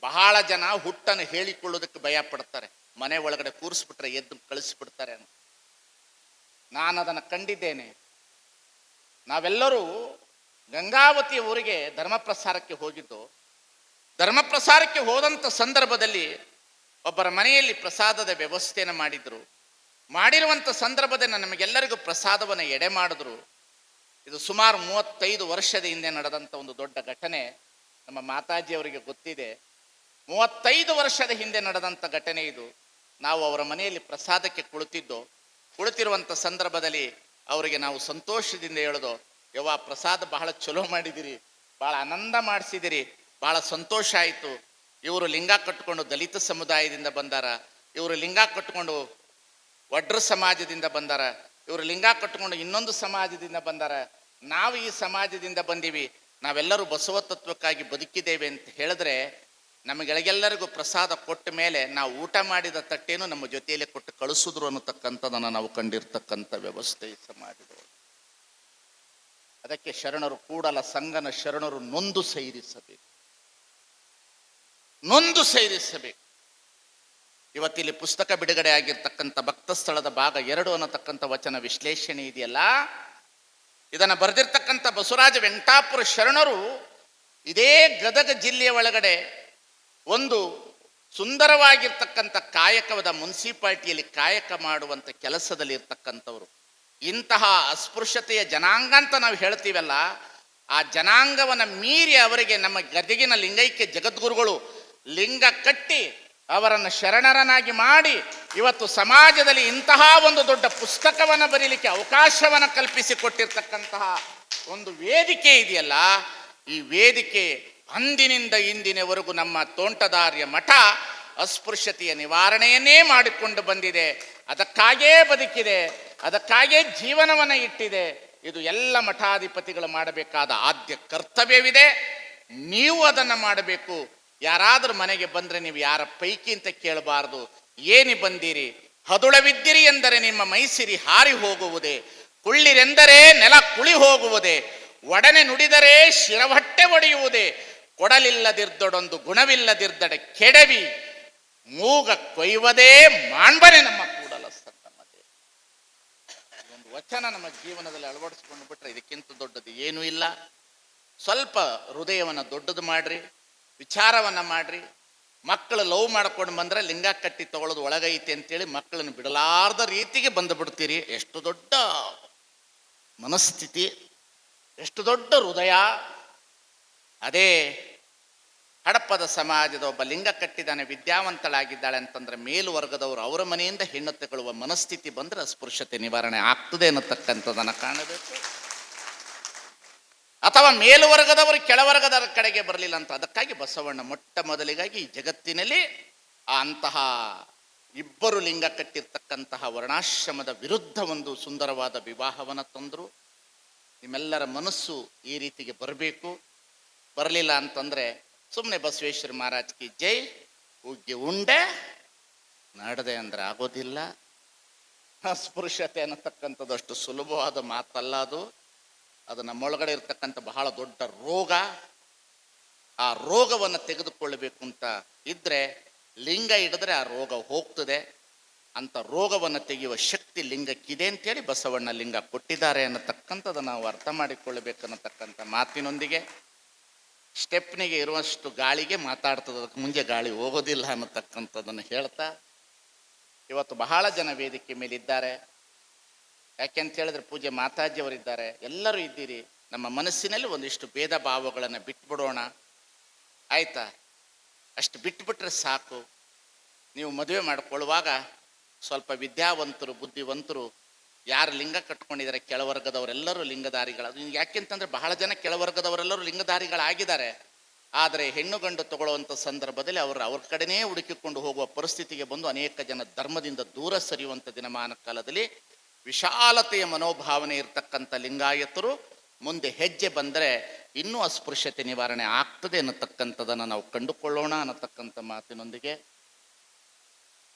ಬಹಳ ಜನ ಹುಟ್ಟನ್ನು ಹೇಳಿಕೊಳ್ಳೋದಕ್ಕೆ ಭಯ ಪಡ್ತಾರೆ, ಮನೆ ಒಳಗಡೆ ಕೂರಿಸ್ಬಿಟ್ರೆ ಎದ್ದು ಕಳಿಸ್ಬಿಡ್ತಾರೆ ಅಂತ. ನಾನು ಅದನ್ನು ಕಂಡಿದ್ದೇನೆ. ನಾವೆಲ್ಲರೂ ಗಂಗಾವತಿ ಊರಿಗೆ ಧರ್ಮಪ್ರಸಾರಕ್ಕೆ ಹೋಗಿದ್ದು. ಧರ್ಮಪ್ರಸಾರಕ್ಕೆ ಹೋದಂಥ ಸಂದರ್ಭದಲ್ಲಿ ಒಬ್ಬರ ಮನೆಯಲ್ಲಿ ಪ್ರಸಾದದ ವ್ಯವಸ್ಥೆಯನ್ನು ಮಾಡಿದರು. ಮಾಡಿರುವಂಥ ಸಂದರ್ಭದಲ್ಲಿ ನಮಗೆಲ್ಲರಿಗೂ ಪ್ರಸಾದವನ್ನು ಎಡೆ ಮಾಡಿದ್ರು. ಇದು ಸುಮಾರು 35 ವರ್ಷದ ಹಿಂದೆ ನಡೆದಂಥ ಒಂದು ದೊಡ್ಡ ಘಟನೆ. ನಮ್ಮ ಮಾತಾಜಿಯವರಿಗೆ ಗೊತ್ತಿದೆ. 35 ವರ್ಷದ ಹಿಂದೆ ನಡೆದಂಥ ಘಟನೆ ಇದು. ನಾವು ಅವರ ಮನೆಯಲ್ಲಿ ಪ್ರಸಾದಕ್ಕೆ ಕುಳಿತಿರುವಂಥ ಸಂದರ್ಭದಲ್ಲಿ ಅವರಿಗೆ ನಾವು ಸಂತೋಷದಿಂದ ಹೇಳೋದು, ಯವ್ವ ಪ್ರಸಾದ ಬಹಳ ಚಲೋ ಮಾಡಿದಿರಿ, ಭಾಳ ಆನಂದ ಮಾಡಿಸಿದಿರಿ, ಭಾಳ ಸಂತೋಷ ಆಯಿತು. ಇವರು ಲಿಂಗ ಕಟ್ಟಿಕೊಂಡು ದಲಿತ ಸಮುದಾಯದಿಂದ ಬಂದಾರ, ಇವರು ಲಿಂಗ ಕಟ್ಟಿಕೊಂಡು ವಡ್ರ ಸಮಾಜದಿಂದ ಬಂದಾರ, ಇವರು ಲಿಂಗ ಕಟ್ಟಿಕೊಂಡು ಇನ್ನೊಂದು ಸಮಾಜದಿಂದ ಬಂದಾರ, ನಾವು ಈ ಸಮಾಜದಿಂದ ಬಂದೀವಿ, ನಾವೆಲ್ಲರೂ ಬಸವ ತತ್ವಕ್ಕಾಗಿ ಬದುಕಿದ್ದೇವೆ ಅಂತ ಹೇಳಿದ್ರೆ, ನಮಗೆಲ್ಲರಿಗೂ ಪ್ರಸಾದ ಕೊಟ್ಟ ಮೇಲೆ ನಾವು ಊಟ ಮಾಡಿದ ತಟ್ಟೇನು ನಮ್ಮ ಜೊತೆಯಲ್ಲೇ ಕೊಟ್ಟು ಕಳಿಸಿದ್ರು ಅನ್ನತಕ್ಕಂಥದನ್ನು ನಾವು ಕಂಡಿರ್ತಕ್ಕಂಥ ವ್ಯವಸ್ಥೆ ಈ ಸಮಾಜದವರು. ಅದಕ್ಕೆ ಶರಣರು ಕೂಡಲ ಸಂಗನ ಶರಣರು ನೊಂದು ಸೈರಿಸಬೇಕು. ಇವತ್ತಿಲ್ಲಿ ಪುಸ್ತಕ ಬಿಡುಗಡೆ ಆಗಿರ್ತಕ್ಕಂಥ ಭಕ್ತ ಸ್ಥಳದ ಭಾಗ 2 ಅನ್ನತಕ್ಕಂಥ ವಚನ ವಿಶ್ಲೇಷಣೆ ಇದೆಯಲ್ಲ, ಇದನ್ನು ಬರೆದಿರ್ತಕ್ಕಂಥ ಬಸವರಾಜ ವೆಂಕಟಾಪುರ ಶರಣರು ಇದೇ ಗದಗ ಜಿಲ್ಲೆಯ ಒಳಗಡೆ ಒಂದು ಸುಂದರವಾಗಿರ್ತಕ್ಕಂಥ ಕಾಯಕವಾದ ಮುನ್ಸಿಪಾಲ್ಟಿಯಲ್ಲಿ ಕಾಯಕ ಮಾಡುವಂಥ ಕೆಲಸದಲ್ಲಿ ಇರ್ತಕ್ಕಂಥವ್ರು. ಇಂತಹ ಅಸ್ಪೃಶ್ಯತೆಯ ಜನಾಂಗ ಅಂತ ನಾವು ಹೇಳ್ತೀವಲ್ಲ, ಆ ಜನಾಂಗವನ್ನು ಮೀರಿ ಅವರಿಗೆ ನಮ್ಮ ಗದಗಿನ ಲಿಂಗೈಕ್ಯ ಜಗದ್ಗುರುಗಳು ಲಿಂಗ ಕಟ್ಟಿ ಅವರನ್ನು ಶರಣರನ್ನಾಗಿ ಮಾಡಿ ಇವತ್ತು ಸಮಾಜದಲ್ಲಿ ಇಂತಹ ಒಂದು ದೊಡ್ಡ ಪುಸ್ತಕವನ್ನು ಬರೀಲಿಕ್ಕೆ ಅವಕಾಶವನ್ನು ಕಲ್ಪಿಸಿಕೊಟ್ಟಿರ್ತಕ್ಕಂತಹ ಒಂದು ವೇದಿಕೆ ಇದೆಯಲ್ಲ, ಈ ವೇದಿಕೆ ಅಂದಿನಿಂದ ಇಂದಿನವರೆಗೂ ನಮ್ಮ ತೋಂಟದಾರ್ಯ ಮಠ ಅಸ್ಪೃಶ್ಯತೆಯ ನಿವಾರಣೆಯನ್ನೇ ಮಾಡಿಕೊಂಡು ಬಂದಿದೆ. ಅದಕ್ಕಾಗೇ ಬದುಕಿದೆ, ಅದಕ್ಕಾಗೇ ಜೀವನವನ್ನು ಇಟ್ಟಿದೆ. ಇದು ಎಲ್ಲ ಮಠಾಧಿಪತಿಗಳು ಮಾಡಬೇಕಾದ ಆದ್ಯ ಕರ್ತವ್ಯವಿದೆ. ನೀವು ಅದನ್ನು ಮಾಡಬೇಕು. ಯಾರಾದರೂ ಮನೆಗೆ ಬಂದರೆ ನೀವು ಯಾರ ಪೈಕಿ ಅಂತ ಕೇಳಬಾರ್ದು. ಏನಿ ಬಂದಿರಿ, ಹದುಳವಿದ್ದಿರಿ ಎಂದರೆ ನಿಮ್ಮ ಮೈಸಿರಿ ಹಾರಿ ಹೋಗುವುದೇ, ಕುಳ್ಳಿರೆಂದರೆ ನೆಲ ಕುಳಿ ಹೋಗುವುದೇ, ಒಡನೆ ನುಡಿದರೆ ಶಿರವಟ್ಟೆ ಒಡೆಯುವುದೇ, ಕೊಡಲಿಲ್ಲದಿರ್ದೊಡೊಂದು ಗುಣವಿಲ್ಲದಿರ್ದಡೆ ಕೆಡವಿ ಮೂಗ ಕೊಯ್ಯುವುದೇ ಮಾಣ್ಬನೆ ನಮ್ಮ ಕೂಡಲ ಸಂಗಮದೇ. ಒಂದು ವಚನ ನಮ್ಮ ಜೀವನದಲ್ಲಿ ಅಳವಡಿಸ್ಕೊಂಡು ಬಿಟ್ರೆ ಇದಕ್ಕಿಂತ ದೊಡ್ಡದು ಏನೂ ಇಲ್ಲ. ಸ್ವಲ್ಪ ಹೃದಯವನ್ನು ದೊಡ್ಡದು ಮಾಡ್ರಿ, ವಿಚಾರವನ್ನು ಮಾಡ್ರಿ. ಮಕ್ಕಳು ಲವ್ ಮಾಡ್ಕೊಂಡು ಬಂದರೆ ಲಿಂಗ ಕಟ್ಟಿ ತಗೊಳ್ಳೋದು ಒಳಗೈತೆ ಅಂತೇಳಿ ಮಕ್ಕಳನ್ನು ಬಿಡಲಾರ್ದ ರೀತಿಗೆ ಬಂದು ಬಿಡ್ತೀರಿ. ಎಷ್ಟು ದೊಡ್ಡ ಮನಸ್ಥಿತಿ, ಎಷ್ಟು ದೊಡ್ಡ ಹೃದಯ. ಅದೇ ಹಡಪದ ಸಮಾಜದ ಒಬ್ಬ ಲಿಂಗ ಕಟ್ಟಿದ್ದಾನೆ, ವಿದ್ಯಾವಂತಳಾಗಿದ್ದಾಳೆ ಅಂತಂದ್ರೆ ಮೇಲುವರ್ಗದವರು ಅವರ ಮನೆಯಿಂದ ಹೆಣ್ಣು ತಗೊಳ್ಳುವ ಮನಸ್ಥಿತಿ ಬಂದರೆ ಅಸ್ಪೃಶ್ಯತೆ ನಿವಾರಣೆ ಆಗ್ತದೆ ಅನ್ನತಕ್ಕಂಥದ್ದನ್ನು ಕಾಣಬೇಕು. ಅಥವಾ ಮೇಲುವರ್ಗದವರು ಕೆಳವರ್ಗದ ಕಡೆಗೆ ಬರಲಿಲ್ಲ ಅಂತ. ಅದಕ್ಕಾಗಿ ಬಸವಣ್ಣ ಮೊಟ್ಟ ಮೊದಲಿಗಾಗಿ ಈ ಜಗತ್ತಿನಲ್ಲಿ ಅಂತಹ ಇಬ್ಬರು ಲಿಂಗ ಕಟ್ಟಿರ್ತಕ್ಕಂತಹ ವರ್ಣಾಶ್ರಮದ ವಿರುದ್ಧ ಒಂದು ಸುಂದರವಾದ ವಿವಾಹವನ್ನು ತಂದರು. ನಿಮ್ಮೆಲ್ಲರ ಮನಸ್ಸು ಈ ರೀತಿಗೆ ಬರಬೇಕು. ಬರಲಿಲ್ಲ ಅಂತಂದರೆ ಸುಮ್ಮನೆ ಬಸವೇಶ್ವರ ಮಹಾರಾಜ್ ಕಿ ಜೈ, ಉಗ್ಗಿ ಉಂಡೆ ನಡೆದೆ ಅಂದರೆ ಆಗೋದಿಲ್ಲ. ಅಸ್ಪೃಶ್ಯತೆ ಅನ್ನತಕ್ಕಂಥದ್ದು ಅಷ್ಟು ಸುಲಭವಾದ ಮಾತಲ್ಲ ಅದು. ಅದು ನಮ್ಮೊಳಗಡೆ ಇರ್ತಕ್ಕಂಥ ಬಹಳ ದೊಡ್ಡ ರೋಗ. ಆ ರೋಗವನ್ನು ತೆಗೆದುಕೊಳ್ಳಬೇಕು ಅಂತ ಇದ್ದರೆ ಲಿಂಗ ಹಿಡಿದ್ರೆ ಆ ರೋಗ ಹೋಗ್ತದೆ. ಅಂಥ ರೋಗವನ್ನು ತೆಗೆಯುವ ಶಕ್ತಿ ಲಿಂಗಕ್ಕಿದೆ ಅಂತೇಳಿ ಬಸವಣ್ಣ ಲಿಂಗ ಕೊಟ್ಟಿದ್ದಾರೆ ಅನ್ನತಕ್ಕಂಥದ್ದು ನಾವು ಅರ್ಥ ಮಾಡಿಕೊಳ್ಳಬೇಕನ್ನತಕ್ಕಂಥ ಮಾತಿನೊಂದಿಗೆ, ಸ್ಟೆಪ್ನಿಗೆ ಇರುವಷ್ಟು ಗಾಳಿಗೆ ಮಾತಾಡ್ತದೆ, ಅದಕ್ಕೆ ಮುಂದೆ ಗಾಳಿ ಹೋಗೋದಿಲ್ಲ ಅನ್ನತಕ್ಕಂಥದ್ದನ್ನು ಹೇಳ್ತಾ, ಇವತ್ತು ಬಹಳ ಜನ ವೇದಿಕೆ ಮೇಲಿದ್ದಾರೆ. ಯಾಕೆಂತ ಹೇಳಿದ್ರೆ ಪೂಜೆ ಮಾತಾಜಿಯವರಿದ್ದಾರೆ, ಎಲ್ಲರೂ ಇದ್ದೀರಿ. ನಮ್ಮ ಮನಸ್ಸಿನಲ್ಲಿ ಒಂದಿಷ್ಟು ಭೇದ ಭಾವಗಳನ್ನು ಬಿಟ್ಬಿಡೋಣ, ಆಯಿತಾ? ಅಷ್ಟು ಬಿಟ್ಟುಬಿಟ್ರೆ ಸಾಕು. ನೀವು ಮದುವೆ ಮಾಡಿಕೊಳ್ಳುವಾಗ ಸ್ವಲ್ಪ ವಿದ್ಯಾವಂತರು, ಬುದ್ಧಿವಂತರು, ಯಾರು ಲಿಂಗ ಕಟ್ಕೊಂಡಿದ್ದಾರೆ ಕೆಳವರ್ಗದವರೆಲ್ಲರೂ ಲಿಂಗಧಾರಿಗಳು. ಯಾಕೆಂತಂದರೆ ಬಹಳ ಜನ ಕೆಳವರ್ಗದವರೆಲ್ಲರೂ ಲಿಂಗಧಾರಿಗಳಾಗಿದ್ದಾರೆ. ಆದರೆ ಹೆಣ್ಣು ಗಂಡು ತಗೊಳ್ಳುವಂಥ ಸಂದರ್ಭದಲ್ಲಿ ಅವ್ರ ಕಡೆನೇ ಹುಡುಕಿಕೊಂಡು ಹೋಗುವ ಪರಿಸ್ಥಿತಿಗೆ ಬಂದು ಅನೇಕ ಜನ ಧರ್ಮದಿಂದ ದೂರ ಸರಿಯುವಂಥ ದಿನಮಾನ ಕಾಲದಲ್ಲಿ ವಿಶಾಲತೆಯ ಮನೋಭಾವನೆ ಇರತಕ್ಕಂಥ ಲಿಂಗಾಯತರು ಮುಂದೆ ಹೆಜ್ಜೆ ಬಂದರೆ ಇನ್ನೂ ಅಸ್ಪೃಶ್ಯತೆ ನಿವಾರಣೆ ಆಗ್ತದೆ ಅನ್ನತಕ್ಕಂಥದ್ದನ್ನು ನಾವು ಕಂಡುಕೊಳ್ಳೋಣ ಅನ್ನತಕ್ಕಂಥ ಮಾತಿನೊಂದಿಗೆ,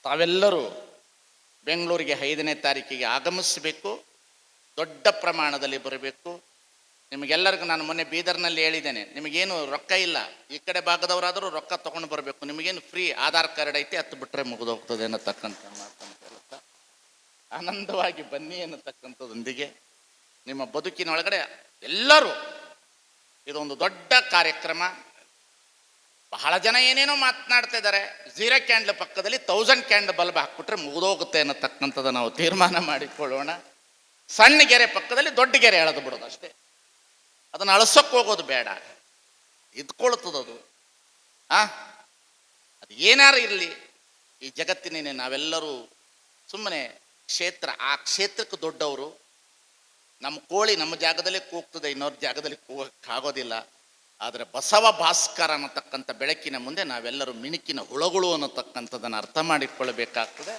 ತಾವೆಲ್ಲರೂ ಬೆಂಗಳೂರಿಗೆ 5ನೇ ತಾರೀಕಿಗೆ ಆಗಮಿಸಬೇಕು. ದೊಡ್ಡ ಪ್ರಮಾಣದಲ್ಲಿ ಬರಬೇಕು. ನಿಮಗೆಲ್ಲರಿಗೂ ನಾನು ಮೊನ್ನೆ ಬೀದರ್ನಲ್ಲಿ ಹೇಳಿದ್ದೇನೆ, ನಿಮಗೇನು ರೊಕ್ಕ ಇಲ್ಲ, ಈ ಕಡೆ ಭಾಗದವರಾದರೂ ರೊಕ್ಕ ತೊಗೊಂಡು ಬರಬೇಕು. ನಿಮಗೇನು ಫ್ರೀ ಆಧಾರ್ ಕಾರ್ಡ್ ಐತೆ, ಹತ್ತು ಬಿಟ್ಟರೆ ಮುಗಿದೋಗ್ತದೆ ಅನ್ನತಕ್ಕಂಥ ಮಾತನ್ನು ಹೇಳುತ್ತಾ ಆನಂದವಾಗಿ ಬನ್ನಿ ಅನ್ನತಕ್ಕಂಥದ್ದೊಂದಿಗೆ ನಿಮ್ಮ ಬದುಕಿನೊಳಗಡೆ ಎಲ್ಲರೂ ಇದೊಂದು ದೊಡ್ಡ ಕಾರ್ಯಕ್ರಮ. ಬಹಳ ಜನ ಏನೇನೋ ಮಾತನಾಡ್ತಾ ಇದ್ದಾರೆ. 0 ಕ್ಯಾಂಡ್ಲ್ ಪಕ್ಕದಲ್ಲಿ 1000 ಕ್ಯಾಂಡ್ಲ್ ಬಲ್ಬ್ ಹಾಕ್ಬಿಟ್ರೆ ಮುಗಿದೋಗುತ್ತೆ ಅನ್ನತಕ್ಕಂಥದ್ದು ನಾವು ತೀರ್ಮಾನ ಮಾಡಿಕೊಳ್ಳೋಣ. ಸಣ್ಣ ಗೆರೆ ಪಕ್ಕದಲ್ಲಿ ದೊಡ್ಡ ಗೆರೆ ಎಳೆದು ಬಿಡೋದು ಅಷ್ಟೇ. ಅದನ್ನು ಅಳಿಸೋಕ್ಕೆ ಹೋಗೋದು ಬೇಡ, ಇದ್ಕೊಳ್ತದದು. ಅದು ಏನಾರು ಇರಲಿ, ಈ ಜಗತ್ತಿನೇ ನಾವೆಲ್ಲರೂ ಸುಮ್ಮನೆ ಆ ಕ್ಷೇತ್ರಕ್ಕೆ ದೊಡ್ಡವರು. ನಮ್ಮ ಕೋಳಿ ನಮ್ಮ ಜಾಗದಲ್ಲೇ ಕೂಗ್ತದೆ, ಇನ್ನೊಂದು ಜಾಗದಲ್ಲಿ ಕೂಗಕ್ಕಾಗೋದಿಲ್ಲ. ಆದರೆ ಬಸವ ಭಾಸ್ಕರ ಅನ್ನತಕ್ಕಂಥ ಬೆಳಕಿನ ಮುಂದೆ ನಾವೆಲ್ಲರೂ ಮಿಣುಕಿನ ಹುಳಗಳು ಅನ್ನತಕ್ಕಂಥದ್ದನ್ನು ಅರ್ಥ ಮಾಡಿಕೊಳ್ಳಬೇಕಾಗ್ತದೆ.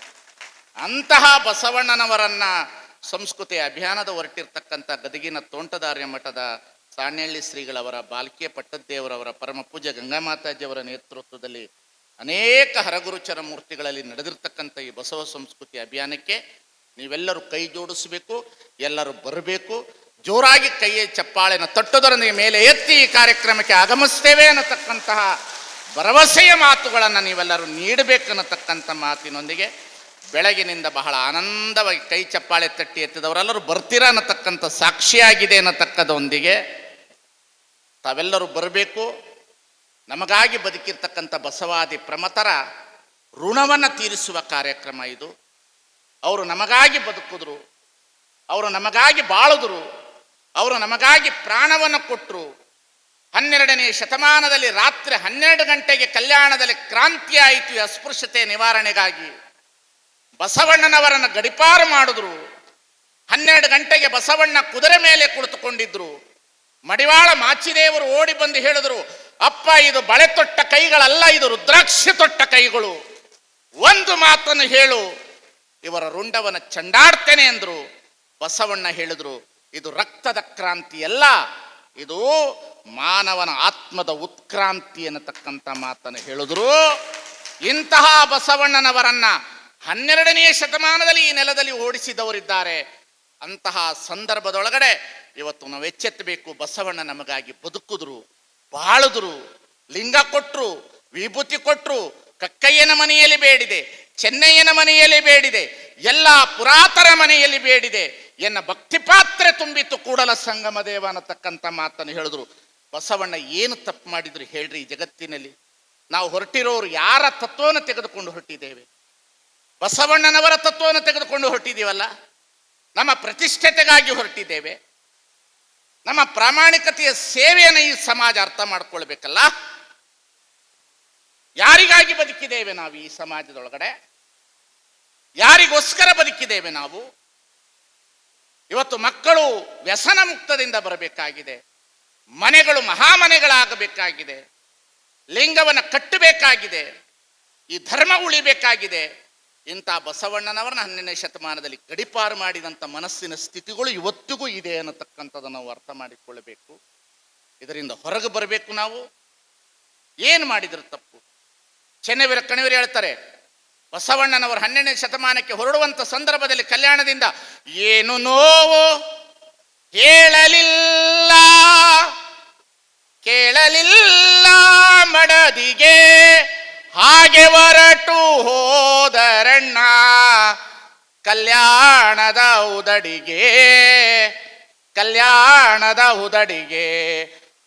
ಅಂತಹ ಬಸವಣ್ಣನವರನ್ನು ಸಂಸ್ಕೃತಿ ಅಭಿಯಾನದ ಹೊರಟಿರ್ತಕ್ಕಂಥ ಗದಗಿನ ತೋಂಟದಾರ್ಯ ಮಠದ ಸಾಣೇಹಳ್ಳಿ ಶ್ರೀಗಳವರ, ಬಾಲ್ಕಿಯ ಪಟ್ಟದ್ದೇವರವರ, ಪರಮ ಪೂಜ್ಯ ಗಂಗಾಮಾತಾಜಿಯವರ ನೇತೃತ್ವದಲ್ಲಿ ಅನೇಕ ಹರಗುರುಚರ ಮೂರ್ತಿಗಳಲ್ಲಿ ನಡೆದಿರ್ತಕ್ಕಂಥ ಈ ಬಸವ ಸಂಸ್ಕೃತಿ ಅಭಿಯಾನಕ್ಕೆ ನೀವೆಲ್ಲರೂ ಕೈ ಜೋಡಿಸಬೇಕು, ಎಲ್ಲರೂ ಬರಬೇಕು. ಜೋರಾಗಿ ಕೈಯ ಚಪ್ಪಾಳೆನ ತಟ್ಟುವುದರೊಂದಿಗೆ ಮೇಲೆ ಎತ್ತಿ ಈ ಕಾರ್ಯಕ್ರಮಕ್ಕೆ ಆಗಮಿಸ್ತೇವೆ ಅನ್ನತಕ್ಕಂತಹ ಭರವಸೆಯ ಮಾತುಗಳನ್ನು ನೀವೆಲ್ಲರೂ ನೀಡಬೇಕನ್ನತಕ್ಕಂಥ ಮಾತಿನೊಂದಿಗೆ, ಬೆಳಗಿನಿಂದ ಬಹಳ ಆನಂದವಾಗಿ ಕೈ ಚಪ್ಪಾಳೆ ತಟ್ಟಿ ಎತ್ತಿದವರೆಲ್ಲರೂ ಬರ್ತೀರಾ ಅನ್ನತಕ್ಕಂಥ ಸಾಕ್ಷಿಯಾಗಿದೆ ಅನ್ನತಕ್ಕದೊಂದಿಗೆ ತಾವೆಲ್ಲರೂ ಬರಬೇಕು. ನಮಗಾಗಿ ಬದುಕಿರ್ತಕ್ಕಂಥ ಬಸವಾದಿ ಪ್ರಮತರ ಋಣವನ್ನು ತೀರಿಸುವ ಕಾರ್ಯಕ್ರಮ ಇದು. ಅವರು ನಮಗಾಗಿ ಬದುಕಿದ್ರು, ಅವರು ನಮಗಾಗಿ ಬಾಳಿದ್ರು, ಅವರು ನಮಗಾಗಿ ಪ್ರಾಣವನ್ನು ಕೊಟ್ಟರು. 12ನೇ ಶತಮಾನದಲ್ಲಿ ರಾತ್ರಿ 12 ಗಂಟೆಗೆ ಕಲ್ಯಾಣದಲ್ಲಿ ಕ್ರಾಂತಿ ಆಯಿತು ಅಸ್ಪೃಶ್ಯತೆ ನಿವಾರಣೆಗಾಗಿ. ಬಸವಣ್ಣನವರನ್ನು ಗಡಿಪಾರು ಮಾಡಿದ್ರು. 12 ಗಂಟೆಗೆ ಬಸವಣ್ಣ ಕುದುರೆ ಮೇಲೆ ಕುಳಿತುಕೊಂಡಿದ್ರು. ಮಡಿವಾಳ ಮಾಚಿದೇವರು ಓಡಿ ಬಂದು ಹೇಳಿದ್ರು, ಅಪ್ಪ ಇದು ಬಳೆ ತೊಟ್ಟ ಕೈಗಳಲ್ಲ, ಇದು ರುದ್ರಾಕ್ಷಿ ತೊಟ್ಟ ಕೈಗಳು. ಒಂದು ಮಾತನ್ನು ಹೇಳು, ಇವರ ರುಂಡವನ್ನು ಚಂಡಾಡ್ತೇನೆ ಎಂದರು. ಬಸವಣ್ಣ ಹೇಳಿದ್ರು, ಇದು ರಕ್ತದ ಕ್ರಾಂತಿ ಅಲ್ಲ, ಇದು ಮಾನವನ ಆತ್ಮದ ಉತ್ಕ್ರಾಂತಿ ಅನ್ನತಕ್ಕಂಥ ಮಾತನ್ನು ಹೇಳಿದ್ರು. ಇಂತಹ ಬಸವಣ್ಣನವರನ್ನ 12ನೇ ಶತಮಾನದಲ್ಲಿ ಈ ನೆಲದಲ್ಲಿ ಓಡಿಸಿದವರಿದ್ದಾರೆ. ಅಂತಹ ಸಂದರ್ಭದೊಳಗಡೆ ಇವತ್ತು ನಾವು ಎಚ್ಚೆತ್ತಬೇಕು. ಬಸವಣ್ಣ ನಮಗಾಗಿ ಬದುಕಿದ್ರು, ಬಾಳಿದ್ರು, ಲಿಂಗ ಕೊಟ್ಟರು, ವಿಭೂತಿ ಕೊಟ್ಟರು. ಕಕ್ಕಯ್ಯನ ಮನೆಯಲ್ಲಿ ಬೇಡಿದೆ, ಚೆನ್ನಯ್ಯನ ಮನೆಯಲ್ಲಿ ಬೇಡಿದೆ, ಎಲ್ಲ ಪುರಾತರ ಮನೆಯಲ್ಲಿ ಬೇಡಿದೆ. ಎನ್ನ ಭಕ್ತಿ ಪಾತ್ರೆ ತುಂಬಿತು ಕೂಡಲ ಸಂಗಮ ದೇವ ಅನ್ನತಕ್ಕಂಥ ಮಾತನ್ನು ಹೇಳಿದ್ರು. ಬಸವಣ್ಣ ಏನು ತಪ್ಪು ಮಾಡಿದ್ರು ಹೇಳ್ರಿ? ಈ ಜಗತ್ತಿನಲ್ಲಿ ನಾವು ಹೊರಟಿರೋರು ಯಾರ ತತ್ವವನ್ನು ತೆಗೆದುಕೊಂಡು ಹೊರಟಿದ್ದೇವೆ? ಬಸವಣ್ಣನವರ ತತ್ವವನ್ನು ತೆಗೆದುಕೊಂಡು ಹೊರಟಿದ್ದೀವಲ್ಲ. ನಮ್ಮ ಪ್ರತಿಷ್ಠತೆಗಾಗಿ ಹೊರಟಿದ್ದೇವೆ. ನಮ್ಮ ಪ್ರಾಮಾಣಿಕತೆಯ ಸೇವೆಯನ್ನು ಈ ಸಮಾಜ ಅರ್ಥ ಮಾಡಿಕೊಳ್ಬೇಕಲ್ಲ. ಯಾರಿಗಾಗಿ ಬದುಕಿದ್ದೇವೆ ನಾವು ಈ ಸಮಾಜದೊಳಗಡೆ? ಯಾರಿಗೋಸ್ಕರ ಬದುಕಿದ್ದೇವೆ ನಾವು? ಇವತ್ತು ಮಕ್ಕಳು ವ್ಯಸನ ಮುಕ್ತದಿಂದ ಬರಬೇಕಾಗಿದೆ. ಮನೆಗಳು ಮಹಾಮನೆಗಳಾಗಬೇಕಾಗಿದೆ. ಲಿಂಗವನ್ನು ಕಟ್ಟಬೇಕಾಗಿದೆ. ಈ ಧರ್ಮ ಉಳಿಬೇಕಾಗಿದೆ. ಇಂಥ ಬಸವಣ್ಣನವರನ್ನ 12ನೇ ಶತಮಾನದಲ್ಲಿ ಗಡಿಪಾರು ಮಾಡಿದಂಥ ಮನಸ್ಸಿನ ಸ್ಥಿತಿಗಳು ಇವತ್ತಿಗೂ ಇದೆ ಅನ್ನತಕ್ಕಂಥದ್ದನ್ನು ನಾವು ಅರ್ಥ ಮಾಡಿಕೊಳ್ಳಬೇಕು. ಇದರಿಂದ ಹೊರಗೆ ಬರಬೇಕು. ನಾವು ಏನು ಮಾಡಿದ್ರು ತಪ್ಪು? ಚೆನ್ನವೀರ ಕಣಿವೆರು ಹೇಳ್ತಾರೆ, ಬಸವಣ್ಣನವರು 12ನೇ ಶತಮಾನಕ್ಕೆ ಹೊರಡುವಂಥ ಸಂದರ್ಭದಲ್ಲಿ ಕಲ್ಯಾಣದಿಂದ ಏನು ನೋವು, ಕೇಳಲಿಲ್ಲ ಕೇಳಲಿಲ್ಲ ಮಡದಿಗೆ ಹಾಗೆ ಹೊರಟು ಹೋದರಣ್ಣ ಕಲ್ಯಾಣದ ಉದಡಿಗೆ ಕಲ್ಯಾಣದ ಉದಡಿಗೆ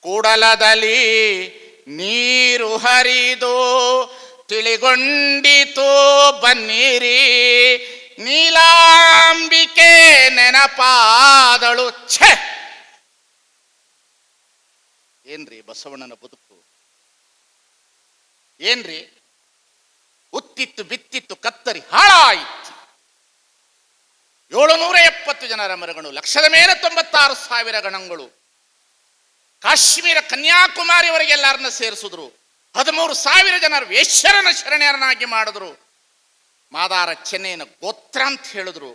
ಕೂಡಲದಲ್ಲಿ ನೀರು ಹರಿದು ತಿಳಿಗೊಂಡಿತು ಬನ್ನಿರಿ ನೀಲಾಂಬಿಕೆ ನೆನಪಾದಳು. ಛೆ, ಏನ್ರಿ ಬಸವಣ್ಣನ ಬದುಕು, ಏನ್ರಿ ಉತ್ತಿತ್ತು ಬಿತ್ತಿತ್ತು ಕತ್ತರಿ ಹಾಳಾಯಿತು. 770 ಜನರ ಮರಗಳು, ಲಕ್ಷದ ಮೇಲೆ 96,000 ಗಣಗಳು, ಕಾಶ್ಮೀರ ಕನ್ಯಾಕುಮಾರಿವರೆಗೆ ಎಲ್ಲರನ್ನ ಸೇರಿಸಿದ್ರು. 13,000 ಜನರ ವೇಶ್ಯರನ್ನ ಶರಣರನ್ನಾಗಿ ಮಾಡಿದ್ರು. ಮಾದಾರ ಚೆನ್ನೈನ ಗೋತ್ರ ಅಂತ ಹೇಳಿದ್ರು.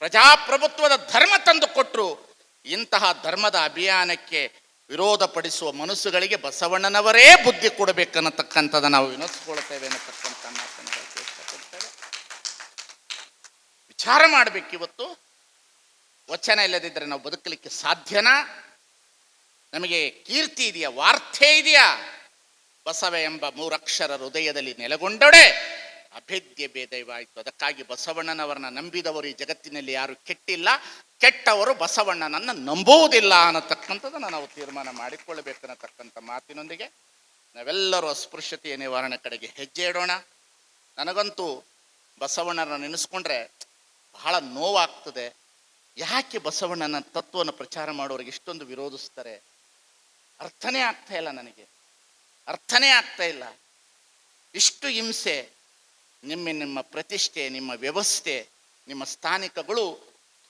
ಪ್ರಜಾಪ್ರಭುತ್ವದ ಧರ್ಮ ತಂದು ಕೊಟ್ಟರು. ಇಂತಹ ಧರ್ಮದ ಅಭಿಯಾನಕ್ಕೆ ವಿರೋಧ ಪಡಿಸುವ ಮನಸ್ಸುಗಳಿಗೆ ಬಸವಣ್ಣನವರೇ ಬುದ್ಧಿ ಕೊಡಬೇಕನ್ನತಕ್ಕಂಥದ್ದು ನಾವು ವಿನಸ್ಕೊಳ್ತೇವೆ ಅನ್ನತಕ್ಕಂಥ ಮಾತನ್ನು ಹೇಳಕ್ಕೆ ಇಷ್ಟಪಡ್ತೇವೆ. ವಿಚಾರ ಮಾಡಬೇಕಿವತ್ತು. ವಚನ ಇಲ್ಲದಿದ್ದರೆ ನಾವು ಬದುಕಲಿಕ್ಕೆ ಸಾಧ್ಯನಾ? ನಮಗೆ ಕೀರ್ತಿ ಇದೆಯಾ, ವಾರ್ತೆ ಇದೆಯಾ? ಬಸವ ಎಂಬ 3 ಅಕ್ಷರ ಹೃದಯದಲ್ಲಿ ನೆಲೆಗೊಂಡೊಡೆ ಅಭೇದ್ಯ ಭೇದವಾಯಿತು. ಅದಕ್ಕಾಗಿ ಬಸವಣ್ಣನವರನ್ನ ನಂಬಿದವರು ಈ ಜಗತ್ತಿನಲ್ಲಿ ಯಾರು ಕೆಟ್ಟಿಲ್ಲ, ಕೆಟ್ಟವರು ಬಸವಣ್ಣನನ್ನು ನಂಬುವುದಿಲ್ಲ ಅನ್ನತಕ್ಕಂಥದ್ದನ್ನು ನಾವು ತೀರ್ಮಾನ ಮಾಡಿಕೊಳ್ಳಬೇಕನ್ನತಕ್ಕಂಥ ಮಾತಿನೊಂದಿಗೆ ನಾವೆಲ್ಲರೂ ಅಸ್ಪೃಶ್ಯತೆಯ ನಿವಾರಣೆ ಕಡೆಗೆ ಹೆಜ್ಜೆ ಇಡೋಣ. ನನಗಂತೂ ಬಸವಣ್ಣನ ನೆನೆಸ್ಕೊಂಡ್ರೆ ಬಹಳ ನೋವಾಗ್ತದೆ. ಯಾಕೆ ಬಸವಣ್ಣನ ತತ್ವವನ್ನು ಪ್ರಚಾರ ಮಾಡೋರಿಗೆ ಇಷ್ಟೊಂದು ವಿರೋಧಿಸ್ತಾರೆ? ಅರ್ಥನೇ ಆಗ್ತಾ ಇಲ್ಲ, ನನಗೆ ಅರ್ಥನೇ ಆಗ್ತಾ ಇಲ್ಲ. ಇಷ್ಟು ಹಿಂಸೆ, ನಿಮ್ಮ ಪ್ರತಿಷ್ಠೆ, ನಿಮ್ಮ ವ್ಯವಸ್ಥೆ, ನಿಮ್ಮ ಸ್ಥಾನಿಕಗಳು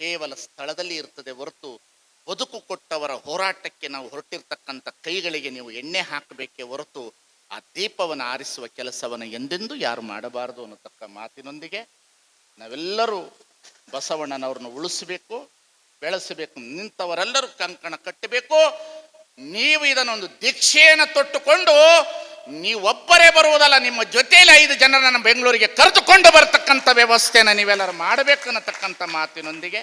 ಕೇವಲ ಸ್ಥಳದಲ್ಲಿ ಇರ್ತದೆ ಹೊರತು ಬದುಕು ಕೊಟ್ಟವರ ಹೋರಾಟಕ್ಕೆ ನಾವು ಹೊರಟಿರ್ತಕ್ಕಂಥ ಕೈಗಳಿಗೆ ನೀವು ಎಣ್ಣೆ ಹಾಕಬೇಕೇ ಹೊರತು ಆ ದೀಪವನ್ನು ಆರಿಸುವ ಕೆಲಸವನ್ನು ಎಂದೆಂದೂ ಯಾರು ಮಾಡಬಾರದು ಅನ್ನತಕ್ಕ ಮಾತಿನೊಂದಿಗೆ ನಾವೆಲ್ಲರೂ ಬಸವಣ್ಣನವ್ರನ್ನ ಉಳಿಸಬೇಕು, ಬೆಳೆಸಬೇಕು. ನಿಂತವರೆಲ್ಲರೂ ಕಂಕಣ ಕಟ್ಟಬೇಕು. ನೀವು ಇದನ್ನೊಂದು ದೀಕ್ಷೆಯನ್ನು ತೊಟ್ಟುಕೊಂಡು ನೀವೊಬ್ಬರೇ ಬರುವುದಲ್ಲ, ನಿಮ್ಮ ಜೊತೆಯಲ್ಲಿ 5 ಜನರನ್ನು ಬೆಂಗಳೂರಿಗೆ ಕರೆದುಕೊಂಡು ಬರ್ತಕ್ಕಂಥ ವ್ಯವಸ್ಥೆನ ನೀವೆಲ್ಲರೂ ಮಾಡಬೇಕು ಅನ್ನತಕ್ಕಂಥ ಮಾತಿನೊಂದಿಗೆ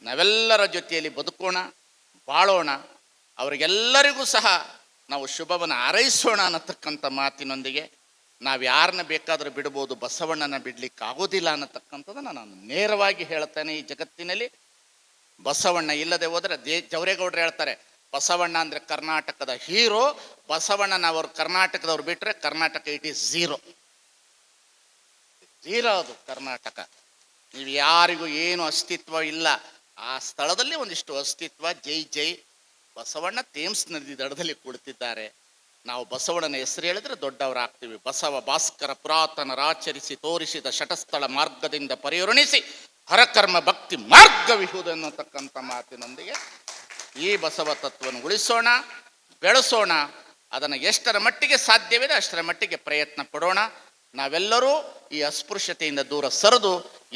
ನಾವೆಲ್ಲರ ಜೊತೆಯಲ್ಲಿ ಬದುಕೋಣ, ಬಾಳೋಣ. ಅವರಿಗೆಲ್ಲರಿಗೂ ಸಹ ನಾವು ಶುಭವನ್ನು ಹಾರೈಸೋಣ ಅನ್ನತಕ್ಕಂಥ ಮಾತಿನೊಂದಿಗೆ ನಾವು ಯಾರನ್ನ ಬೇಕಾದರೂ ಬಿಡ್ಬೋದು, ಬಸವಣ್ಣನ ಬಿಡ್ಲಿಕ್ಕೆ ಆಗೋದಿಲ್ಲ ಅನ್ನತಕ್ಕಂಥದ್ದನ್ನು ನಾನು ನೇರವಾಗಿ ಹೇಳ್ತೇನೆ. ಈ ಜಗತ್ತಿನಲ್ಲಿ ಬಸವಣ್ಣ ಇಲ್ಲದೆ ಹೋದರೆ ಜವರೇಗೌಡರು ಹೇಳ್ತಾರೆ, ಬಸವಣ್ಣ ಅಂದರೆ ಕರ್ನಾಟಕದ ಹೀರೋ, ಬಸವಣ್ಣನವರು ಕರ್ನಾಟಕದವ್ರು ಬಿಟ್ಟರೆ ಕರ್ನಾಟಕ ಇಟ್ ಈಸ್ ಝೀರೋ. ಅದು ಕರ್ನಾಟಕ. ನೀವು ಯಾರಿಗೂ ಏನು ಅಸ್ತಿತ್ವ ಇಲ್ಲ. ಆ ಸ್ಥಳದಲ್ಲಿ ಒಂದಿಷ್ಟು ಅಸ್ತಿತ್ವ. ಜೈ ಜೈ ಬಸವಣ್ಣ ತೇಮ್ಸ್ ನದಿ ದಡದಲ್ಲಿ ಕುಳಿತಿದ್ದಾರೆ. ನಾವು ಬಸವಣ್ಣನ ಹೆಸರು ಹೇಳಿದ್ರೆ ದೊಡ್ಡವರಾಗ್ತೀವಿ. ಬಸವ ಭಾಸ್ಕರ ಪುರಾತನರಾಚರಿಸಿ ತೋರಿಸಿದ ಶಟಸ್ಥಳ ಮಾರ್ಗದಿಂದ ಪರಿವರ್ಣಿಸಿ ಹರಕರ್ಮ ಭಕ್ತಿ ಮಾರ್ಗವಿಹುದು ಅನ್ನತಕ್ಕಂಥ ಮಾತಿನೊಂದಿಗೆ ಈ ಬಸವ ತತ್ವವನ್ನು ಉಳಿಸೋಣ, ಬೆಳೆಸೋಣ. ಅದನ್ನು ಎಷ್ಟರ ಮಟ್ಟಿಗೆ ಸಾಧ್ಯವಿದೆ ಅಷ್ಟರ ಮಟ್ಟಿಗೆ ಪ್ರಯತ್ನ ಪಡೋಣ. ನಾವೆಲ್ಲರೂ ಈ ಅಸ್ಪೃಶ್ಯತೆಯಿಂದ ದೂರ ಸರಿದು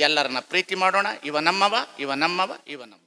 ಎಲ್ಲರನ್ನ ಪ್ರೀತಿ ಮಾಡೋಣ. ಇವ ನಮ್ಮವ, ಇವ ನಮ್ಮವ, ಇವ ನಮ್ಮ